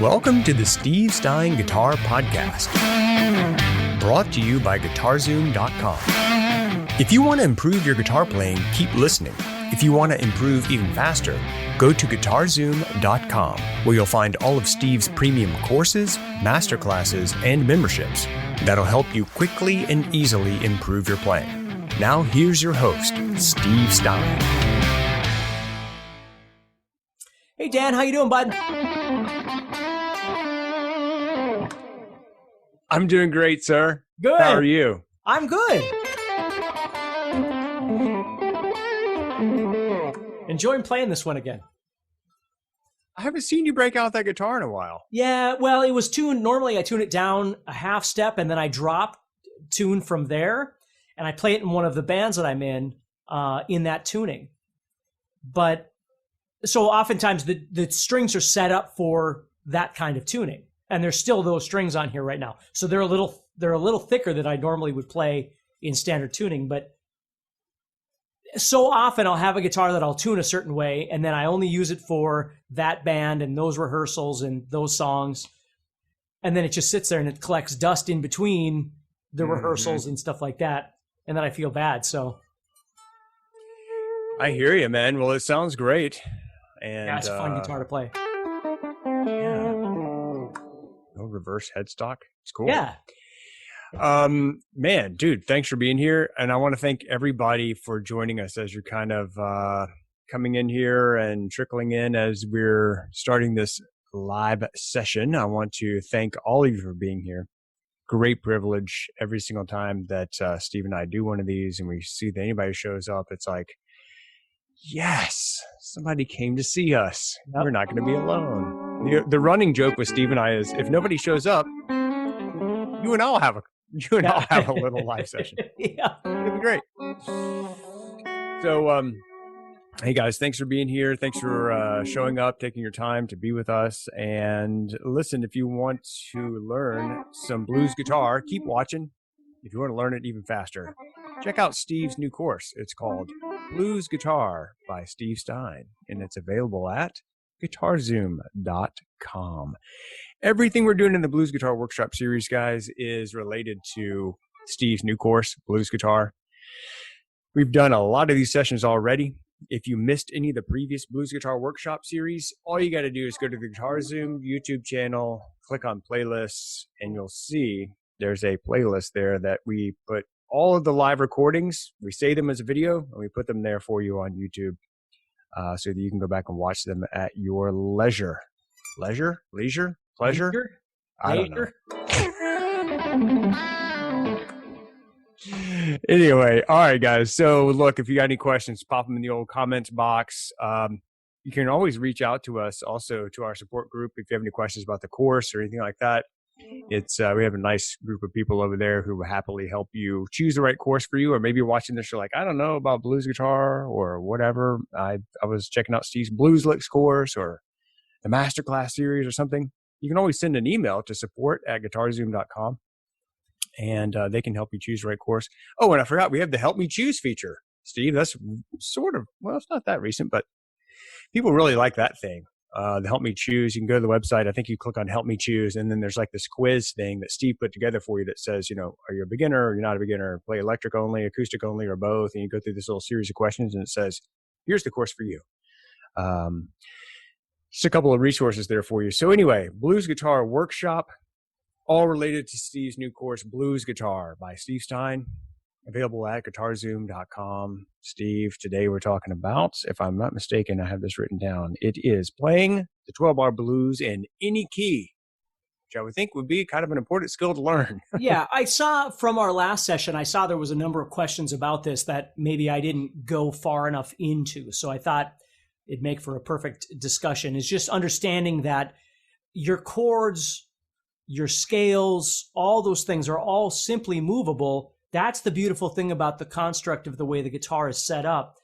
Welcome to the Steve Stine Guitar Podcast, brought to you by GuitarZoom.com. If you want to improve your guitar playing, keep listening. If you want to improve even faster, go to GuitarZoom.com, where you'll find all of Steve's premium courses, masterclasses, and memberships that'll help you quickly and easily improve your playing. Now here's your host, Steve Stine. Hey Dan, how you doing, bud? I'm doing great, sir. Good. How are you? I'm good. Enjoying playing this one again. I haven't seen you break out that guitar in a while. Yeah, well, it was tuned. Normally I tune it down a half step and then I drop tune from there and I play it in one of the bands that I'm in that tuning. But so oftentimes the strings are set up for that kind of tuning. And there's still those strings on here right now. So they're a little thicker than I normally would play in standard tuning. But so often I'll have a guitar that I'll tune a certain way, and then I only use it for that band and those rehearsals and those songs. And then it just sits there and it collects dust in between the rehearsals and stuff like that. And then I feel bad. So I hear you, man. Well, it sounds great. And yeah, it's a fun guitar to play. Yeah. No reverse headstock. It's cool. Yeah. Man, dude, thanks for being here. And I want to thank everybody for joining us as you're kind of coming in here and trickling in as we're starting this live session. I want to thank all of you for being here. Great privilege every single time that Steve and I do one of these and we see that anybody shows up. It's like, yes, somebody came to see us. Yep. We're not going to be alone. The running joke with Steve and I is if nobody shows up, you and I'll have a little live session. Yeah. It'll be great. So, hey guys, thanks for being here. Thanks for showing up, taking your time to be with us. And listen, if you want to learn some blues guitar, keep watching. If you want to learn it even faster, check out Steve's new course. It's called Blues Guitar by Steve Stine, and it's available at GuitarZoom.com. Everything we're doing in the Blues Guitar Workshop series, guys, is related to Steve's new course, Blues Guitar. We've done a lot of these sessions already. If you missed any of the previous Blues Guitar Workshop series, all you got to do is go to the GuitarZoom YouTube channel, click on playlists, and you'll see there's a playlist there that we put all of the live recordings. We save them as a video, and we put them there for you on YouTube so that you can go back and watch them at your leisure. Leisure? Pleasure? I don't know. Anyway, all right, guys. So, look, if you got any questions, pop them in the old comments box. You can always reach out to us also to our support group if you have any questions about the course or anything like that. It's we have a nice group of people over there who will happily help you choose the right course for you. Or maybe you're watching this, you're like, I don't know about blues guitar or whatever. I was checking out Steve's Blues Licks course or the Masterclass series or something. You can always send an email to support@GuitarZoom.com, and they can help you choose the right course. Oh, and I forgot, we have the Help Me Choose feature, Steve. That's sort of, well, it's not that recent, but people really like that thing. The Help Me Choose, you can go to the website. I think you click on Help Me Choose, and then there's like this quiz thing that Steve put together for you that says, you know, are you a beginner or you're not a beginner? Play electric only, acoustic only, or both? And you go through this little series of questions, and it says, here's the course for you. Just a couple of resources there for you. So anyway, Blues Guitar Workshop, all related to Steve's new course, Blues Guitar by Steve Stine, available at GuitarZoom.com. Steve, today we're talking about, if I'm not mistaken, I have this written down, it is playing the 12-bar blues in any key, which I would think would be kind of an important skill to learn. Yeah, I saw from our last session, I saw there was a number of questions about this that maybe I didn't go far enough into. So I thought it'd make for a perfect discussion, is just understanding that your chords, your scales, all those things are all simply movable. That's the beautiful thing about the construct of the way the guitar is set up,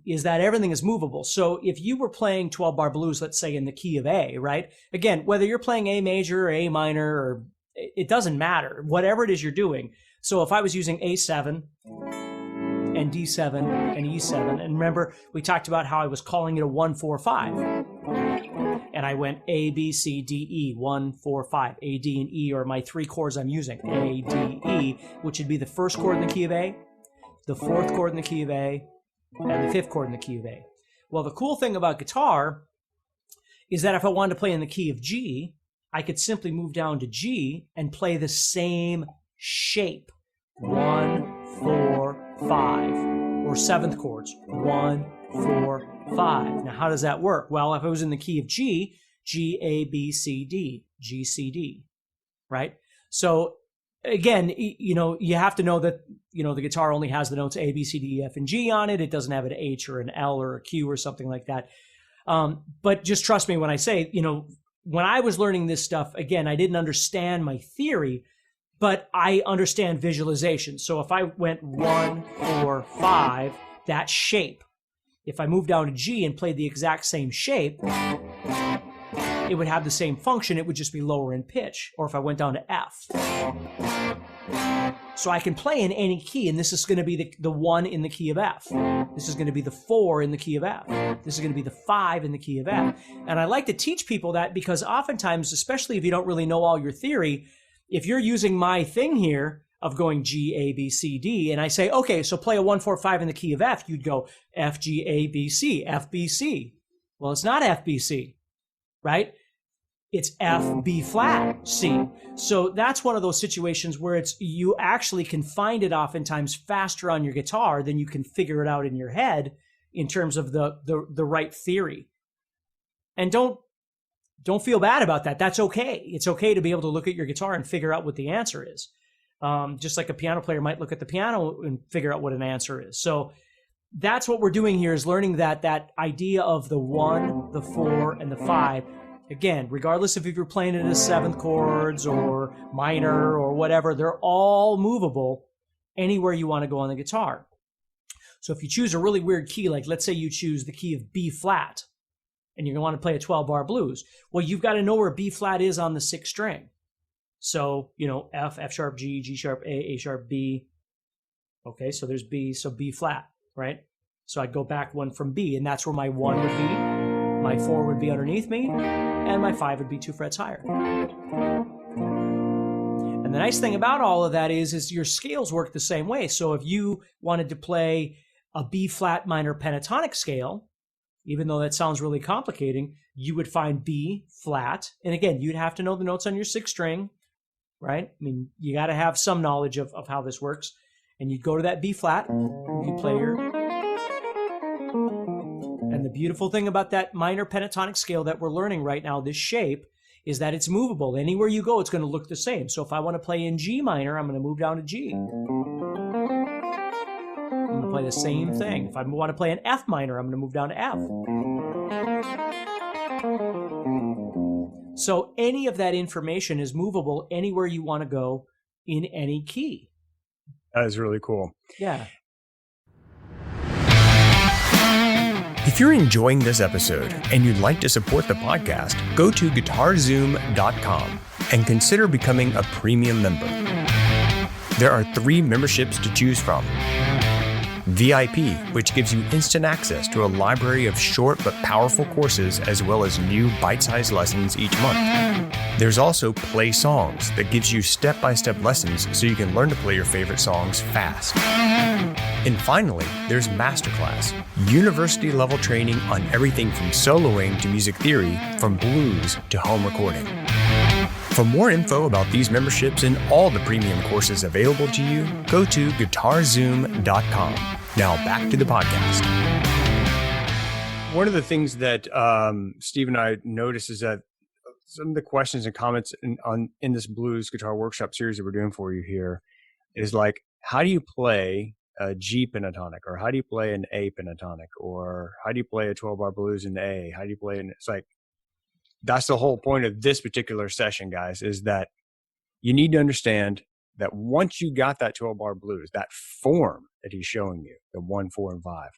is that everything is movable. So if you were playing 12-bar blues, let's say in the key of A, right? Again, whether you're playing A major or A minor, or it doesn't matter, whatever it is you're doing. So if I was using A7 and D7 and E7, and remember, we talked about how I was calling it a 1-4-5. and I went A, B, C, D, E, 1, 4, 5. A, D, and E are my 3 chords I'm using. A, D, E, which would be the first chord in the key of A, the 4th chord in the key of A, and the 5th chord in the key of A. Well, the cool thing about guitar is that if I wanted to play in the key of G, I could simply move down to G and play the same shape. 1, 4, 5. Or 7th chords. 1, 4, 5. Now, how does that work? Well, if I was in the key of G, G, A, B, C, D, G, C, D, right? So again, you have to know that, the guitar only has the notes A, B, C, D, E, F, and G on it. It doesn't have an H or an L or a Q or something like that. But just trust me when I say, when I was learning this stuff, again, I didn't understand my theory, but I understand visualization. So if I went 1, 4, 5, that shape, if I moved down to G and played the exact same shape, it would have the same function. It would just be lower in pitch. Or if I went down to F. So I can play in any key, and this is going to be the 1 in the key of F. This is going to be the 4 in the key of F. This is going to be the 5 in the key of F. And I like to teach people that because oftentimes, especially if you don't really know all your theory, if you're using my thing here of going G, A, B, C, D, and I say, okay, so play a 1, 4, 5 in the key of F, you'd go F, G, A, B, C, F, B, C. Well, it's not F, B, C, right? It's F, B flat, C. So that's one of those situations where you actually can find it oftentimes faster on your guitar than you can figure it out in your head in terms of the right theory. And don't feel bad about that. That's okay. It's okay to be able to look at your guitar and figure out what the answer is. Just like a piano player might look at the piano and figure out what an answer is. So that's what we're doing here, is learning that idea of the 1, the 4, and the 5. Again, regardless if you're playing it as 7th chords or minor or whatever, they're all movable anywhere you want to go on the guitar. So if you choose a really weird key, like let's say you choose the key of B flat, and you're going to want to play a 12-bar blues, well, you've got to know where B flat is on the 6th string. So, F, F sharp, G, G sharp, A sharp, B. Okay, so there's B, so B flat, right? So I'd go back 1 from B, and that's where my 1 would be. My 4 would be underneath me, and my 5 would be 2 frets higher. And the nice thing about all of that is your scales work the same way. So if you wanted to play a B flat minor pentatonic scale, even though that sounds really complicating, you would find B flat. And again, you'd have to know the notes on your 6th string, right? I mean, you got to have some knowledge of how this works. And you'd go to that B flat, you play your... And the beautiful thing about that minor pentatonic scale that we're learning right now, this shape, is that it's movable. Anywhere you go, it's going to look the same. So if I want to play in G minor, I'm going to move down to G. I'm going to play the same thing. If I want to play an F minor, I'm going to move down to F. So any of that information is movable anywhere you want to go in any key. That is really cool. Yeah. If you're enjoying this episode and you'd like to support the podcast, go to GuitarZoom.com and consider becoming a premium member. There are 3 memberships to choose from. VIP, which gives you instant access to a library of short but powerful courses as well as new bite-sized lessons each month. There's also Play Songs that gives you step-by-step lessons so you can learn to play your favorite songs fast. And finally, there's Masterclass, university-level training on everything from soloing to music theory, from blues to home recording. For more info about these memberships and all the premium courses available to you, go to GuitarZoom.com. Now back to the podcast. One of the things that Steve and I noticed is that some of the questions and comments in this blues guitar workshop series that we're doing for you here is like, how do you play a G pentatonic, or how do you play an A pentatonic, or how do you play a 12-bar blues in A? How do you play it's like, that's the whole point of this particular session, guys, is that you need to understand that once you got that 12-bar blues, that form that he's showing you, the 1, 4, and 5,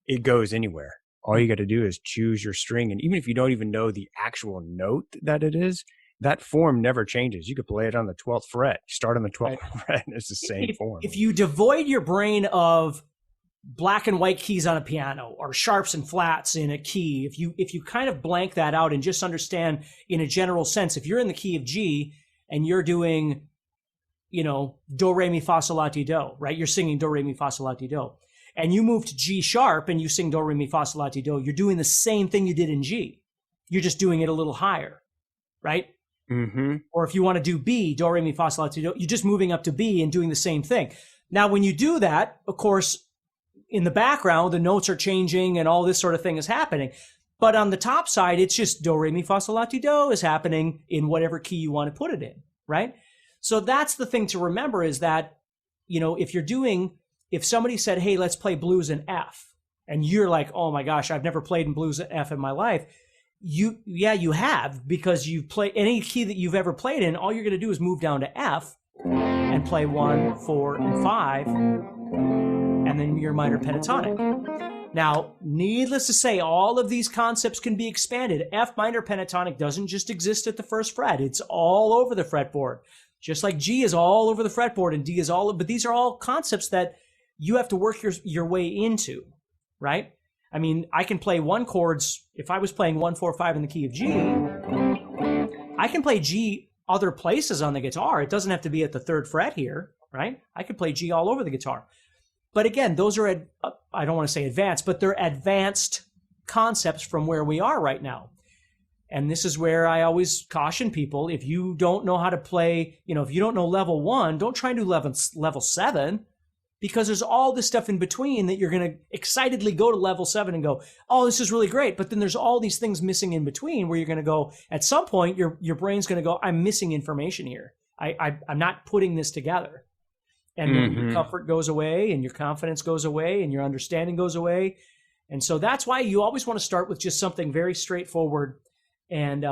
it goes anywhere. All you got to do is choose your string. And even if you don't even know the actual note that it is, that form never changes. You could play it on the 12th fret, start on the 12th fret, and it's the same form. If you devoid your brain of black and white keys on a piano or sharps and flats in a key, if you kind of blank that out and just understand in a general sense, if you're in the key of G and you're doing, do, re, mi, fa, sol, la, ti, do, right? You're singing do, re, mi, fa, sol, la, ti, do. And you move to G sharp and you sing do, re, mi, fa, sol, la, ti, do. You're doing the same thing you did in G. You're just doing it a little higher, right? Mm-hmm. Or if you want to do B, do, re, mi, fa, sol, la, ti, do, you're just moving up to B and doing the same thing. Now, when you do that, of course, in the background, the notes are changing and all this sort of thing is happening. But on the top side, it's just do, re, mi, fa, sol, la, ti, do is happening in whatever key you want to put it in, right? So that's the thing to remember is that, if somebody said, hey, let's play blues in F, and you're like, oh my gosh, I've never played in blues in F in my life. You have, because you play any key that you've ever played in, all you're going to do is move down to F and play 1, 4, and 5, and then your minor pentatonic. Now, needless to say, all of these concepts can be expanded. F minor pentatonic doesn't just exist at the first fret. It's all over the fretboard. Just like G is all over the fretboard and D is but these are all concepts that you have to work your way into, right? I mean, I can play one chords. If I was playing 1, 4, 5 in the key of G, I can play G other places on the guitar. It doesn't have to be at the 3rd fret here, right? I could play G all over the guitar. But again, those are, I don't want to say advanced, but they're advanced concepts from where we are right now. And this is where I always caution people, if you don't know how to play, if you don't know level 1, don't try and do level 7, because there's all this stuff in between that you're going to excitedly go to level 7 and go, oh, this is really great. But then there's all these things missing in between where you're going to go, at some point, your brain's going to go, I'm missing information here. I'm not putting this together. And then your comfort goes away and your confidence goes away and your understanding goes away. And so that's why you always want to start with just something very straightforward and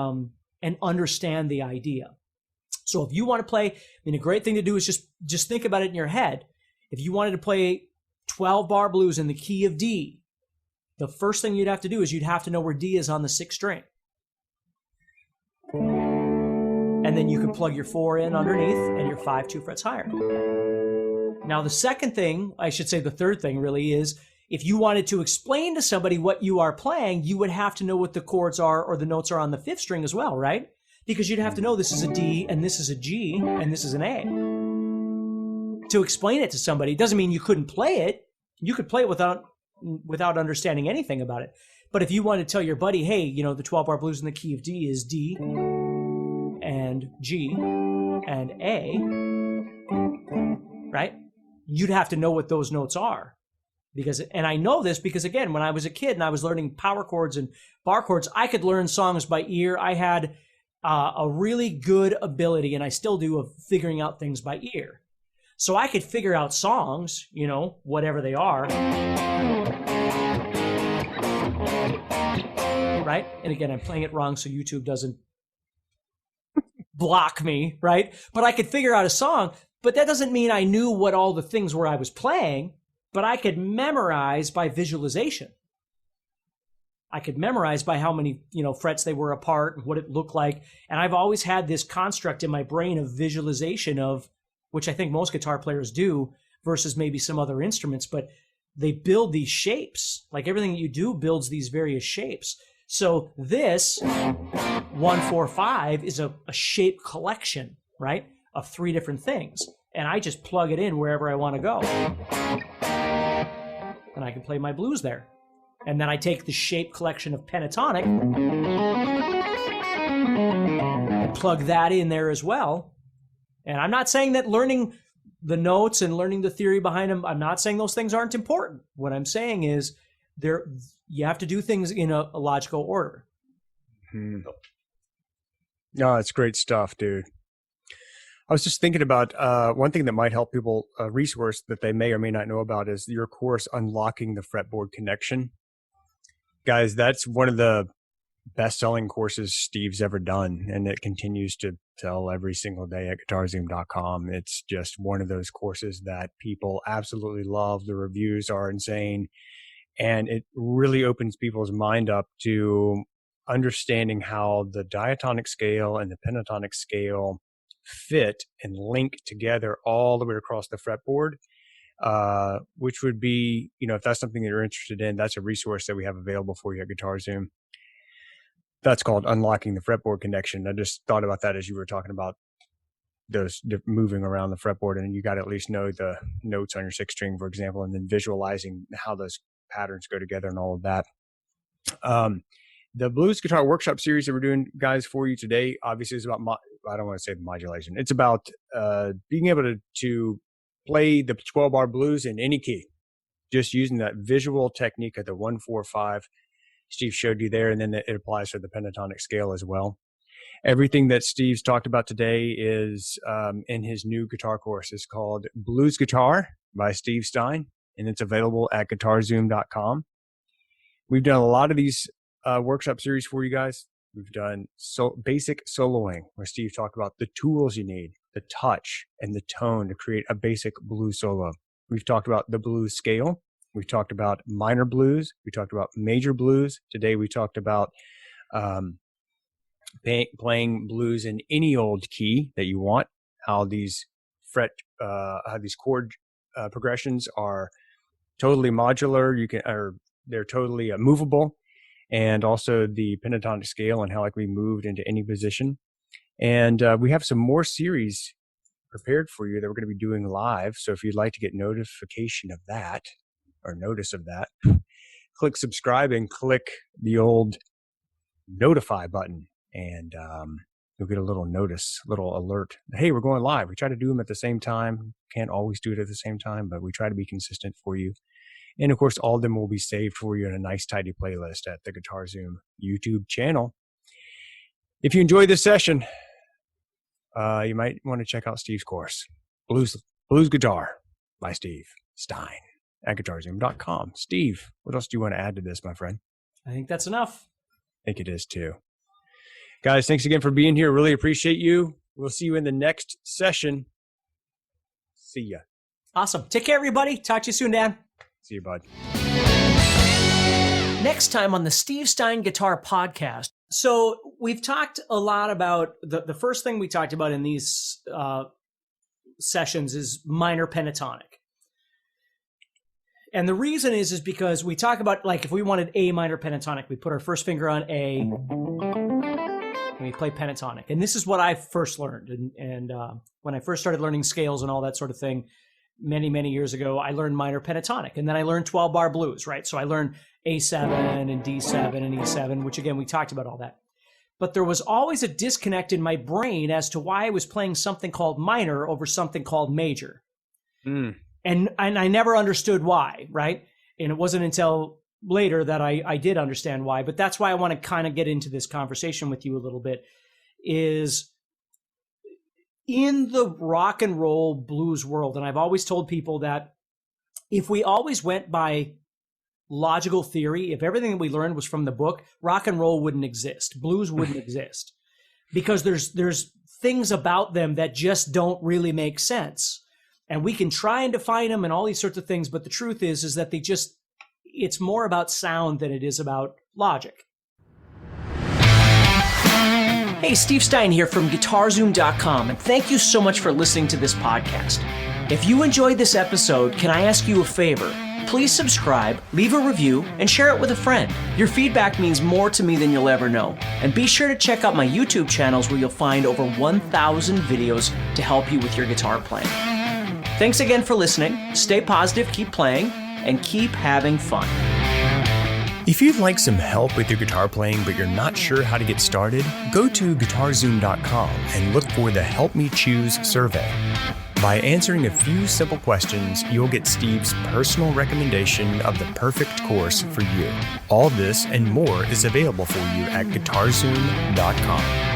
understand the idea. So if you want to play, a great thing to do is just think about it in your head. If you wanted to play 12-bar blues in the key of D, the first thing you'd have to do is you'd have to know where D is on the 6th string. And then you can plug your 4 in underneath and your 5 2 frets higher. Now, the second thing, I should say the third thing really is, if you wanted to explain to somebody what you are playing, you would have to know what the chords are or the notes are on the 5th string as well, right? Because you'd have to know this is a D and this is a G and this is an A. To explain it to somebody doesn't mean you couldn't play it. You could play it without understanding anything about it. But if you want to tell your buddy, hey, the 12-bar blues in the key of D is D and G and A, right? You'd have to know what those notes are. And I know this because, again, when I was a kid and I was learning power chords and bar chords, I could learn songs by ear. I had a really good ability, and I still do, of figuring out things by ear. So I could figure out songs, whatever they are. Right? And again, I'm playing it wrong so YouTube doesn't block me, right? But I could figure out a song, but that doesn't mean I knew what all the things were I was playing, but I could memorize by visualization. I could memorize by how many, frets they were apart and what it looked like. And I've always had this construct in my brain of visualization of, which I think most guitar players do versus maybe some other instruments, but they build these shapes. Like everything that you do builds these various shapes. So this 1, 4, 5 is a shape collection, right, of 3 different things. And I just plug it in wherever I want to go. And I can play my blues there. And then I take the shape collection of pentatonic and plug that in there as well. And I'm not saying that learning the notes and learning the theory behind them, I'm not saying those things aren't important. What I'm saying is you have to do things in a logical order. No, it's great stuff, dude. I was just thinking about one thing that might help people, a resource that they may or may not know about, is your course, Unlocking the Fretboard Connection. Guys, that's one of the best-selling courses Steve's ever done, and it continues to sell every single day at GuitarZoom.com. It's just one of those courses that people absolutely love. The reviews are insane, and it really opens people's mind up to understanding how the diatonic scale and the pentatonic scale fit and link together all the way across the fretboard. which would be, if that's something that you're interested in, that's a resource that we have available for you at GuitarZoom. That's called Unlocking the Fretboard Connection. I just thought about that as you were talking about those moving around the fretboard, and you got to at least know the notes on your sixth string, for example, and then visualizing how those patterns go together and all of that. The Blues Guitar Workshop series that we're doing, guys, for you today, obviously is about, I don't want to say modulation. It's about being able to play the 12-bar blues in any key, just using that visual technique of the 1-4-5 Steve showed you there, and then it applies to the pentatonic scale as well. Everything that Steve's talked about today is in his new guitar course. It's called Blues Guitar by Steve Stine, and it's available at GuitarZoom.com. We've done a lot of these workshop series for you guys. We've done basic soloing, where Steve talked about the tools you need, the touch, and the tone to create a basic blues solo. We've talked about the blues scale. We've talked about minor blues. We talked about major blues. Today we talked about playing blues in any old key that you want, how these chord progressions are totally modular. They're totally movable, and also the pentatonic scale and how it can be moved into any position. And we have some more series prepared for you that we're going to be doing live. So if you'd like to get notification of that, or notice of that, click subscribe and click the old notify button, and you'll get a little alert. Hey, we're going live. We try to do them at the same time. Can't always do it at the same time, but we try to be consistent for you. And of course, all of them will be saved for you in a nice, tidy playlist at the GuitarZoom YouTube channel. If you enjoyed this session, you might want to check out Steve's course, Blues Guitar by Steve Stine at GuitarZoom.com. Steve, what else do you want to add to this, my friend? I think that's enough. I think it is too. Guys, thanks again for being here. Really appreciate you. We'll see you in the next session. See ya. Awesome. Take care, everybody. Talk to you soon, Dan. See you, bud. Next time on the Steve Stine Guitar Podcast. So we've talked a lot about, the first thing we talked about in these sessions is minor pentatonic. And the reason is because we talk about, like, if we wanted A minor pentatonic, we put our first finger on A and we play pentatonic. And this is what I first learned. And when I first started learning scales and all that sort of thing, many, many years ago, I learned minor pentatonic. And then I learned 12-bar blues, right? So I learned A7 and D7 and E7, which again, we talked about all that. But there was always a disconnect in my brain as to why I was playing something called minor over something called major. And I never understood why, right? And it wasn't until later that I did understand why. But that's why I want to kind of get into this conversation with you a little bit, is in the rock and roll blues world, and I've always told people that if we always went by logical theory, if everything that we learned was from the book, rock and roll wouldn't exist. Blues wouldn't exist, because there's things about them that just don't really make sense. And we can try and define them and all these sorts of things, but the truth is that it's more about sound than it is about logic. Hey, Steve Stine here from GuitarZoom.com, and thank you so much for listening to this podcast. If you enjoyed this episode, can I ask you a favor? Please subscribe, leave a review, and share it with a friend. Your feedback means more to me than you'll ever know. And be sure to check out my YouTube channels, where you'll find over 1,000 videos to help you with your guitar playing. Thanks again for listening. Stay positive, keep playing, and keep having fun. If you'd like some help with your guitar playing but you're not sure how to get started, go to GuitarZoom.com and look for the Help Me Choose survey. By answering a few simple questions, you'll get Steve's personal recommendation of the perfect course for you. All this and more is available for you at GuitarZoom.com.